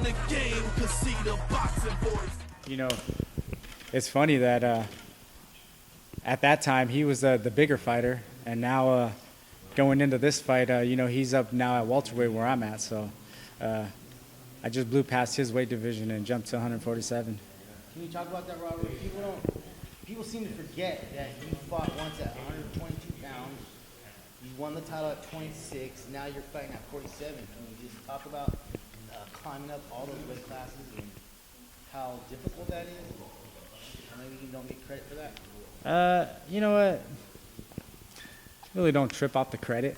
in the game could see the boxing voice. You know, it's funny that at that time he was the bigger fighter, and now going into this fight, you know, he's up now at welterweight where I'm at. So I just blew past his weight division and jumped to 147. Can you talk about that, Robert? People seem to forget that you fought once at 122 pounds. You won the title at 26. Now you're fighting at 47. Can you just talk about climbing up all those weight classes and how difficult that is? Maybe you don't get credit for that. You know what? Really don't trip off the credit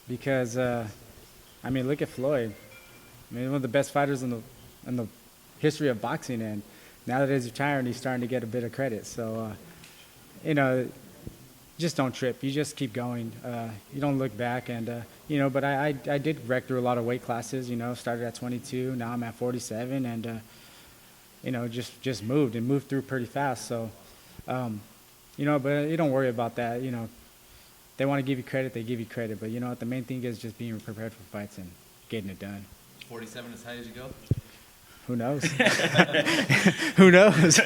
because, I mean, look at Floyd. I mean, one of the best fighters in the history of boxing, and now that he's retired, he's starting to get a bit of credit. So, you know, just don't trip. You just keep going. You don't look back, and you know. But I did wreck through a lot of weight classes. You know, started at 22, now I'm at 47, and you know, just moved through pretty fast. So, you know, but you don't worry about that. You know, they want to give you credit, they give you credit. But you know what? The main thing is just being prepared for fights and getting it done. 47 as high as you go? Who knows? Who knows?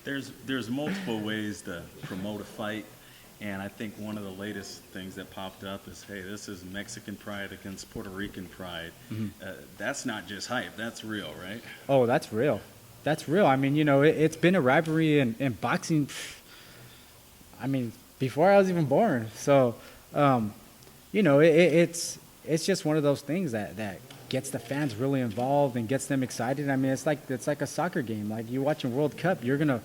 There's multiple ways to promote a fight, and I think one of the latest things that popped up is, hey, this is Mexican pride against Puerto Rican pride. Mm-hmm. That's not just hype, that's real, right? Oh, that's real. That's real. I mean, you know, it's been a rivalry in boxing, I mean, before I was even born. So, you know, it's just one of those things that gets the fans really involved and gets them excited. I mean, it's like a soccer game. Like you're watching World Cup, you're gonna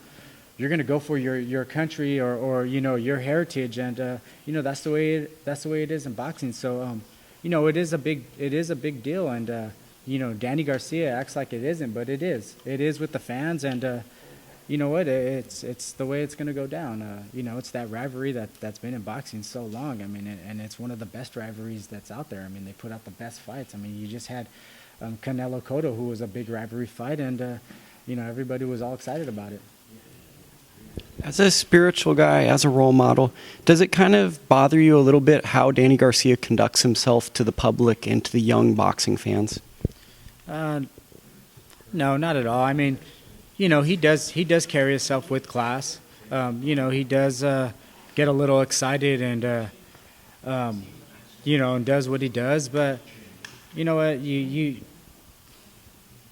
go for your country or you know, your heritage, and you know, that's the way it is in boxing. So you know, it is a big deal, and you know, Danny Garcia acts like it isn't, but it is with the fans, and you know what, it's the way it's gonna go down. You know, it's that rivalry that's been in boxing so long. I mean, and it's one of the best rivalries that's out there. I mean, they put out the best fights. I mean, you just had Canelo Cotto, who was a big rivalry fight, and you know, everybody was all excited about it. As a spiritual guy, as a role model, does it kind of bother you a little bit how Danny Garcia conducts himself to the public and to the young boxing fans? No, not at all. I mean, you know, he does carry himself with class. You know, he does get a little excited and you know, and does what he does. But you know what, you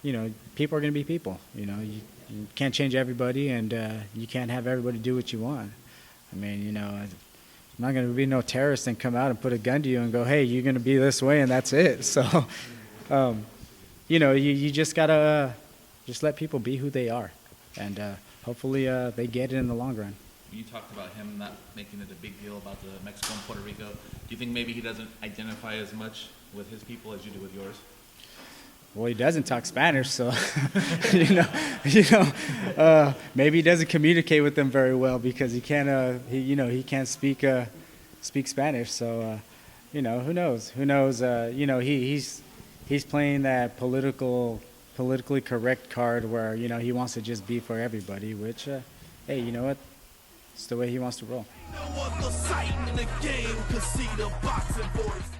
know, people are going to be people. You know, you can't change everybody, and you can't have everybody do what you want. I mean, you know, I'm not going to be no terrorist and come out and put a gun to you and go, hey, you're going to be this way, and that's it. So, you know, you just got to just let people be who they are, and hopefully they get it in the long run. You talked about him not making it a big deal about the Mexico and Puerto Rico. Do you think maybe he doesn't identify as much with his people as you do with yours? Well, he doesn't talk Spanish, so maybe he doesn't communicate with them very well because he can't he can't speak Spanish. So you know, who knows? You know, he's playing that politically correct card where, you know, he wants to just be for everybody, which hey, you know what? It's the way he wants to roll. No other sight in the game could see the boxing voice.